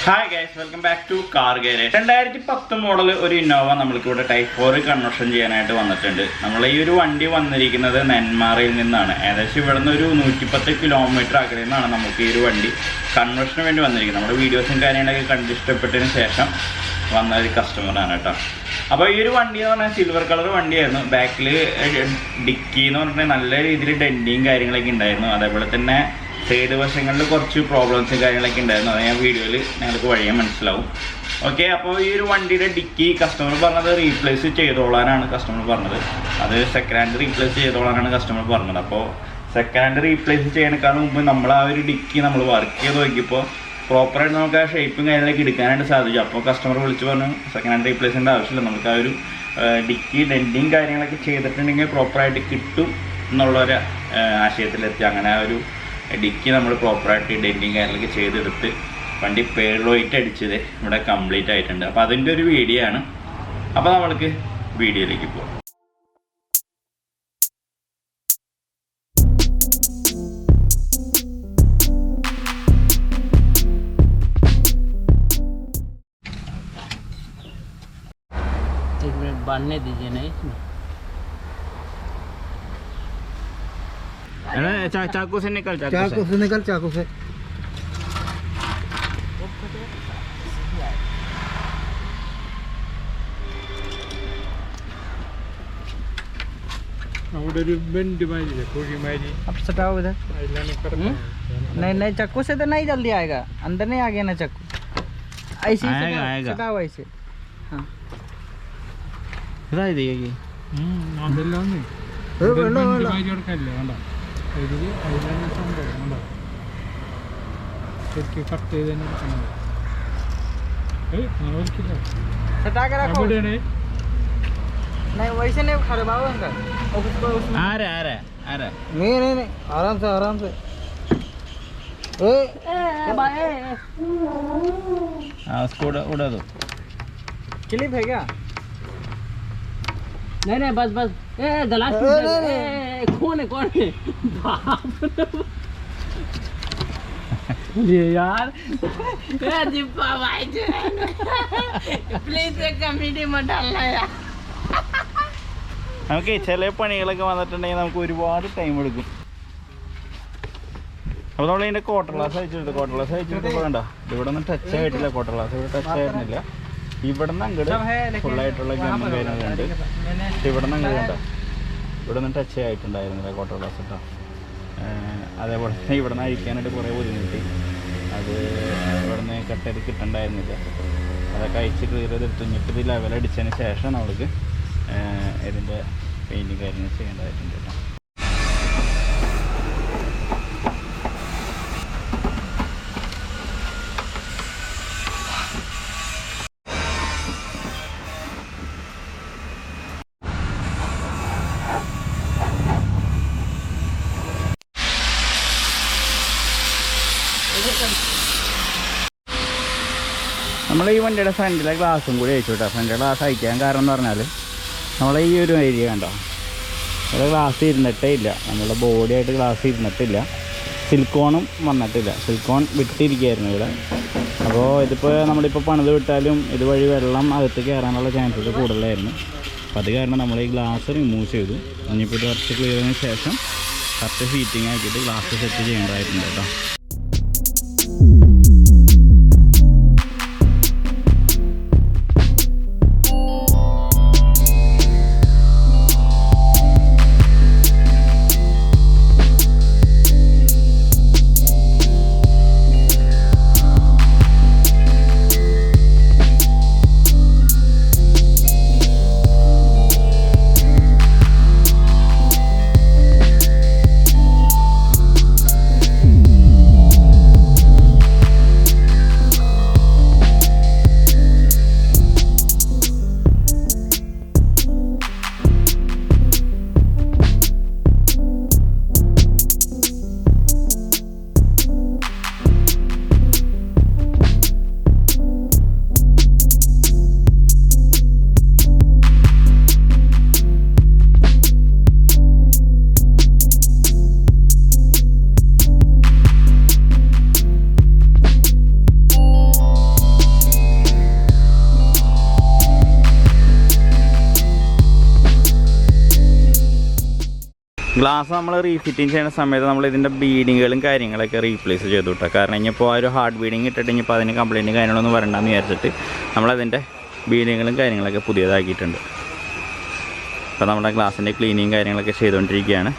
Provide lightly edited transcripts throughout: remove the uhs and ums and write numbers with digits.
Hi guys, welcome back to car garage. 2010 model ഒരു Innova നമ്മൾക്ക് ഇവിടെ ടൈപ്പ് 4 കൺവേർഷൻ ചെയ്യാനായിട്ട് വന്നിട്ടുണ്ട്. നമ്മൾ ഈ ഒരു വണ്ടി വന്നിരിക്കുന്നത് നെന്മാറയിൽ നിന്നാണ്. ഏകദേശം ഇവിടെ നിന്ന് ഒരു 110 കിലോമീറ്റർ അകലെ നിന്നാണ് നമുക്ക് ഈ ഒരു വണ്ടി കൺവേർഷന് വേണ്ടി വന്നിരിക്കുന്നത്. നമ്മുടെ വീഡിയോസും കാര്യങ്ങളൊക്കെ കണ്ടിഷ്ടപ്പെട്ടതിന് ശേഷം വന്ന ഒരു കസ്റ്റമറാണ് കേട്ടോ. അപ്പോൾ ഈ ഒരു വണ്ടി എന്ന് പറഞ്ഞാൽ സിൽവർ കളർ വണ്ടിയായിരുന്നു. ബാക്കിൽ ഡിക്കി എന്ന് പറഞ്ഞാൽ നല്ല രീതിയിൽ ഡെൻറ്റിങ് കാര്യങ്ങളൊക്കെ ഉണ്ടായിരുന്നു. അതേപോലെ തന്നെ സൈഡ് വശങ്ങളിൽ കുറച്ച് പ്രോബ്ലംസും കാര്യങ്ങളൊക്കെ ഉണ്ടായിരുന്നു. അത് ഞാൻ വീഡിയോയിൽ നിങ്ങൾക്ക് വഴിയെ മനസ്സിലാവും. ഓക്കെ, അപ്പോൾ ഈ ഒരു വണ്ടിയുടെ ഡിക്കി കസ്റ്റമർ പറഞ്ഞത് റീപ്ലേസ് ചെയ്തോളാനാണ് കസ്റ്റമർ പറഞ്ഞത്. അത് സെക്കൻഡ് ഹാൻഡ് റീപ്ലേസ് ചെയ്തോളാനാണ് കസ്റ്റമർ പറഞ്ഞത്. അപ്പോൾ സെക്കൻഡ് ഹാൻഡ് റീപ്ലേസ് ചെയ്യുന്നതിനേക്കാളും മുമ്പ് നമ്മൾ ആ ഒരു ഡിക്കി നമ്മൾ വർക്ക് ചെയ്ത് നോക്കിയപ്പോൾ പ്രോപ്പറായിട്ട് നമുക്ക് ആ ഷേപ്പും കാര്യങ്ങളൊക്കെ എടുക്കാനായിട്ട് സാധിച്ചു. അപ്പോൾ കസ്റ്റമർ വിളിച്ച് പറഞ്ഞു സെക്കൻഡ് ഹാൻഡ് റീപ്ലേസ് ചെയ്യേണ്ട ആവശ്യമില്ല, നമുക്ക് ആ ഒരു ഡിക്കി ഡെൻറ്റിങ് കാര്യങ്ങളൊക്കെ ചെയ്തിട്ടുണ്ടെങ്കിൽ പ്രോപ്പറായിട്ട് കിട്ടും എന്നുള്ളൊരു ആശയത്തിലെത്തി. അങ്ങനെ ആ ഒരു ഡിക്കി നമ്മൾ പ്രോപ്പറായിട്ട് ഡെൻറ്റിങ് കാര്യങ്ങളൊക്കെ ചെയ്തെടുത്ത് വണ്ടി പേളോയിട്ട് അടിച്ചത് ഇവിടെ കംപ്ലീറ്റ് ആയിട്ടുണ്ട്. അപ്പോൾ അതിൻ്റെ ഒരു വീഡിയോ ആണ്. അപ്പോൾ നമ്മൾക്ക് വീഡിയോയിലേക്ക് പോകാം. बनने दीजिए नहीं चाकू से निकल, चाकू से निकल, चाकू से अब सटाओ इधर। नहीं चाकू से तो नहीं जल्दी आएगा, अंदर नहीं आ गया ना चाकू। ऐसे ही सटाओ ऐसे। हाँ ഇതായി सटा के रखो। नहीं वैसे नहीं खरबाओ अंकल। आ रहा नहीं आराम से आराम से। उसको उड़ा दो। क्लिप है क्या? नहीं बस गलास कौन है ये यार दीपा भाई प्लीज कमेटी में डालना यार. നമുക്ക് ചില പണികളൊക്കെ വന്നിട്ടുണ്ടെങ്കിൽ നമുക്ക് ഒരുപാട് ടൈം എടുക്കും. അപ്പോൾ നമ്മൾ ഇതിൻ്റെ ക്വാർട്ടർ ഗ്ലാസ് അയച്ചിട്ട് വേണ്ട, ഇവിടെ നിന്ന് ടച്ച് ആയിട്ടില്ല. ക്വാർട്ടർ ഗ്ലാസ് ഇവിടെ ടച്ച് ആയിരുന്നില്ല. ഇവിടെ നിന്ന് അങ്ങോട്ട് ഫുള്ളായിട്ടുള്ള ഗമ്മും കാര്യങ്ങളുണ്ട്. പക്ഷെ ഇവിടെ നിന്ന് അങ്ങോട്ട് വേണ്ട, ഇവിടെ നിന്ന് ടച്ച് ആയിട്ടുണ്ടായിരുന്നില്ല ക്വാർട്ടർ ഗ്ലാസ് കേട്ടോ. അതേപോലെ തന്നെ ഇവിടെ നിന്ന് അഴിക്കാനായിട്ട് കുറേ ബുദ്ധിമുട്ടി. അത് ഇവിടെ നിന്ന് കട്ട് ചെയ്ത് കിട്ടണ്ടായിരുന്നില്ല. അതൊക്കെ അഴിച്ച് ക്ലിയർ ചെയ്തെടുത്തു. ഇനിയിപ്പോൾ ഇത് ലെവലടിച്ചതിന് ശേഷം നമ്മൾക്ക് ഇതിൻ്റെ പെയിൻറ്റിങ് കാര്യങ്ങൾ ചെയ്യേണ്ടതായിട്ടുണ്ട് കേട്ടോ. നമ്മൾ ഈ വണ്ടിയുടെ ഫ്രണ്ടിലെ ഗ്ലാസും കൂടി അയച്ചു കേട്ടോ. ഫ്രണ്ടിലെ ഗ്ലാസ് അയക്കാൻ കാരണം എന്ന് പറഞ്ഞാൽ നമ്മളെ ഈ ഒരു ഏരിയ കണ്ടോ, ഇവിടെ ഗ്ലാസ് ഇരുന്നിട്ടേ ഇല്ല. നമ്മളുടെ ബോഡിയായിട്ട് ഗ്ലാസ് ഇരുന്നിട്ടില്ല. സിലിക്കോണും വന്നിട്ടില്ല, സിലിക്കോൺ വിട്ടിരിക്കുകയായിരുന്നു ഇവിടെ. അപ്പോൾ ഇതിപ്പോൾ നമ്മളിപ്പോൾ പണിത് വിട്ടാലും ഇതുവഴി വെള്ളം അകത്ത് കയറാനുള്ള ചാൻസസ് കൂടുതലായിരുന്നു. അപ്പോൾ അത് കാരണം നമ്മൾ ഈ ഗ്ലാസ് റിമൂവ് ചെയ്തു. ഇനിയിപ്പോൾ ഇത് കുറച്ച് ക്ലിയർ ചെയ്തതിന് ശേഷം കറക്റ്റ് ഫീറ്റിംഗ് ആക്കിയിട്ട് ഗ്ലാസ് സെറ്റ് ചെയ്യേണ്ടതായിട്ടുണ്ട് കേട്ടോ. ഗ്ലാസ് നമ്മൾ റീഫിറ്റിങ് ചെയ്യുന്ന സമയത്ത് നമ്മൾ ഇതിൻ്റെ ബീഡിങ്ങുകളും കാര്യങ്ങളൊക്കെ റീപ്ലേസ് ചെയ്തു കിട്ടുക. കാരണം ഇനിയിപ്പോൾ ആ ഒരു ഹാർഡ് ബീഡിങ് ഇട്ടിട്ട് ഇനിയിപ്പോൾ അതിന് കംപ്ലയിൻറ്റ് കാര്യങ്ങളൊന്നും വരണ്ടെന്ന് വിചാരിച്ചിട്ട് നമ്മളതിൻ്റെ ബീഡിങ്ങുകളും കാര്യങ്ങളൊക്കെ പുതിയതാക്കിയിട്ടുണ്ട്. അപ്പോൾ നമ്മുടെ ഗ്ലാസിൻ്റെ ക്ലീനിങ് കാര്യങ്ങളൊക്കെ ചെയ്തുകൊണ്ടിരിക്കുകയാണ്.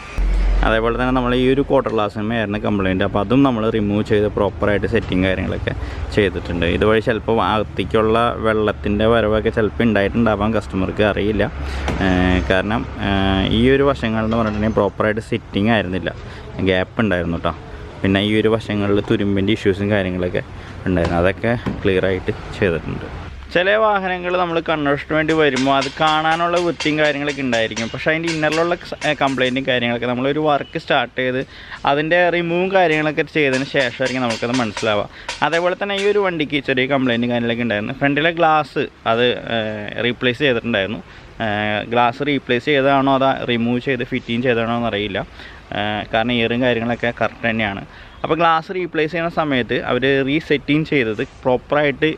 അതേപോലെ തന്നെ നമ്മൾ ഈ ഒരു ക്വാർട്ടർ ഗ്ലാസ്സിന്മേലായിരുന്നു കംപ്ലയിൻറ്റ്. അപ്പോൾ അതും നമ്മൾ റിമൂവ് ചെയ്ത് പ്രോപ്പറായിട്ട് സെറ്റിങ് കാര്യങ്ങളൊക്കെ ചെയ്തിട്ടുണ്ട്. ഇതുവഴി ചിലപ്പോൾ അകത്തേക്കുള്ള വെള്ളത്തിൻ്റെ വരവൊക്കെ ചിലപ്പോൾ ഉണ്ടായിട്ടുണ്ടാവാം, കസ്റ്റമർക്ക് അറിയില്ല. കാരണം ഈ ഒരു വശങ്ങളെന്ന് പറഞ്ഞിട്ടുണ്ടെങ്കിൽ പ്രോപ്പറായിട്ട് സെറ്റിങ് ആയിരുന്നില്ല, ഗ്യാപ്പ് ഉണ്ടായിരുന്നു കേട്ടോ. പിന്നെ ഈ ഒരു വശങ്ങളിൽ തുരുമ്പിൻ്റെ ഇഷ്യൂസും കാര്യങ്ങളൊക്കെ ഉണ്ടായിരുന്നു, അതൊക്കെ ക്ലിയറായിട്ട് ചെയ്തിട്ടുണ്ട്. ചില വാഹനങ്ങൾ നമ്മൾ കൺവേർഷന് വേണ്ടി വരുമ്പോൾ അത് കാണാനുള്ള വൃത്തിയും കാര്യങ്ങളൊക്കെ ഉണ്ടായിരിക്കും. പക്ഷേ അതിൻ്റെ ഇന്നറിലുള്ള കംപ്ലയിൻറ്റും കാര്യങ്ങളൊക്കെ നമ്മളൊരു വർക്ക് സ്റ്റാർട്ട് ചെയ്ത് അതിൻ്റെ റിമൂവും കാര്യങ്ങളൊക്കെ ചെയ്തതിന് ശേഷമായിരിക്കും നമുക്കത് മനസ്സിലാവുക. അതേപോലെ തന്നെ ഈ ഒരു വണ്ടിക്ക് ചെറിയ കംപ്ലയിൻറ്റും കാര്യങ്ങളൊക്കെ ഉണ്ടായിരുന്നു. ഫ്രണ്ടിലെ ഗ്ലാസ് അത് റീപ്ലേസ് ചെയ്തിട്ടുണ്ടായിരുന്നു. ഗ്ലാസ് റീപ്ലേസ് ചെയ്തതാണോ അതോ റിമൂവ് ചെയ്ത് ഫിറ്റിങ് ചെയ്തതാണോ എന്നറിയില്ല. കാരണം ഇയറും കാര്യങ്ങളൊക്കെ കറക്റ്റ് തന്നെയാണ്. അപ്പോൾ ഗ്ലാസ് റീപ്ലേസ് ചെയ്യുന്ന സമയത്ത് അവർ റീസെറ്റിങ് ചെയ്തത് പ്രോപ്പറായിട്ട്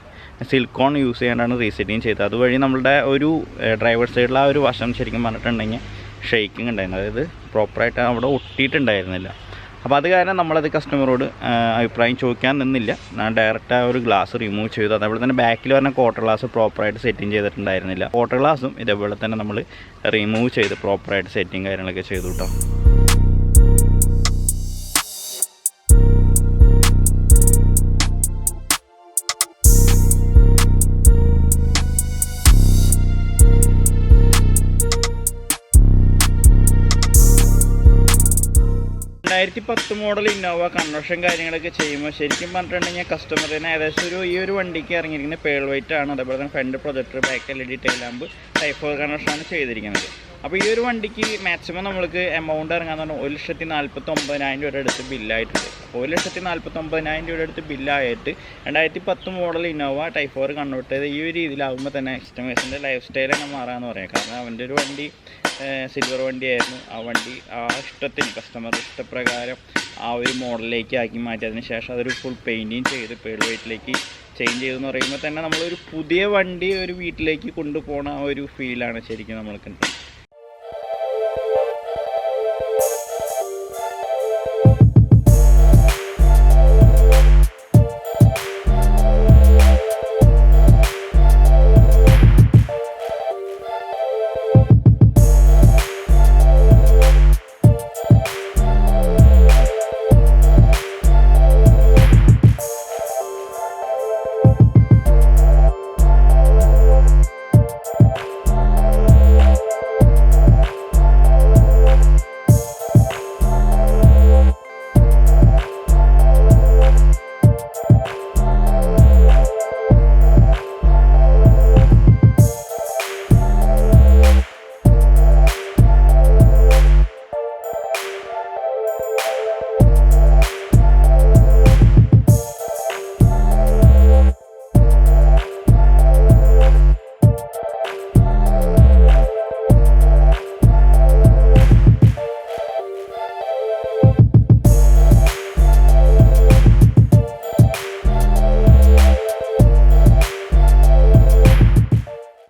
സിലിക്കോൺ യൂസ് ചെയ്യാനാണ് റീസെറ്റിങ് ചെയ്തത്. അതുവഴി നമ്മളുടെ ഒരു ഡ്രൈവർ സൈഡിലെ ആ ഒരു വശം ശരിക്കും പറഞ്ഞിട്ടുണ്ടെങ്കിൽ ഷെയ്ക്കിങ് ഉണ്ടായിരുന്നു, അതായത് പ്രോപ്പറായിട്ട് അവിടെ ഒട്ടിയിട്ടുണ്ടായിരുന്നില്ല. അപ്പോൾ അത് കാരണം നമ്മളത് കസ്റ്റമറോട് അഭിപ്രായം ചോദിക്കാൻ നിന്നില്ല. ഞാൻ ഡയറക്റ്റ് ആ ഒരു ഗ്ലാസ് റിമൂവ് ചെയ്തു. അതേപോലെ തന്നെ ബാക്കിൽ പറഞ്ഞ ക്വാർട്ടർ ഗ്ലാസ് പ്രോപ്പറായിട്ട് സെറ്റിങ് ചെയ്തിട്ടുണ്ടായിരുന്നില്ല. ക്വാർട്ടർ ഗ്ലാസും ഇതേപോലെ തന്നെ നമ്മൾ റിമൂവ് ചെയ്ത് പ്രോപ്പറായിട്ട് സെറ്റിങ് കാര്യങ്ങളൊക്കെ ചെയ്തു കേട്ടോ. 2010 മോഡൽ ഇന്നോവ കൺവേർഷൻ കാര്യങ്ങളൊക്കെ ചെയ്യുമ്പോൾ ശരിക്കും പറഞ്ഞിട്ടുണ്ടെങ്കിൽ കസ്റ്റമറിന് ഏകദേശം ഈ ഒരു വണ്ടിക്ക് ഇറങ്ങിയിരിക്കുന്നത് പേൾ വൈറ്റ് ആണ്. അതേപോലെ തന്നെ front projector, back LED tail lamp, type 4 കൺവേർഷനാണ് ചെയ്തിരിക്കുന്നത്. അപ്പോൾ ഈ ഒരു വണ്ടിക്ക് മാക്സിമം നമ്മൾക്ക് എമൗണ്ട് ഇറങ്ങാന്ന് പറഞ്ഞാൽ 1,49,000 രൂപയുടെ അടുത്ത് ബില്ലായിട്ടുണ്ട്. അപ്പോൾ 1,49,000 രൂപയുടെ അടുത്ത് ബില്ലായിട്ട് 2010 മോഡൽ ഇന്നോവ ടൈപ്പ് 4 കൺവേർട്ട് ചെയ്ത് ഈ ഒരു രീതിയിലാകുമ്പോൾ തന്നെ കസ്റ്റമേഴ്സിൻ്റെ ലൈഫ് സ്റ്റൈൽ തന്നെ മാറാമെന്ന് പറയാം. കാരണം അവൻ്റെ ഒരു വണ്ടി സിൽവർ വണ്ടിയായിരുന്നു. ആ വണ്ടി ആ ഇഷ്ടത്തിന് കസ്റ്റമറുടെ ഇഷ്ടപ്രകാരം ആ ഒരു മോഡലിലേക്ക് ആക്കി മാറ്റിയതിന് ശേഷം അതൊരു ഫുൾ പെയിൻറ്റിങ് ചെയ്ത് പേൾ വൈറ്റിലേക്ക് ചേഞ്ച് ചെയ്തെന്ന് പറയുമ്പോൾ തന്നെ നമ്മളൊരു പുതിയ വണ്ടി ഒരു വീട്ടിലേക്ക് കൊണ്ടുപോകുന്ന ആ ഒരു ഫീലാണ് ശരിക്കും നമ്മൾക്ക്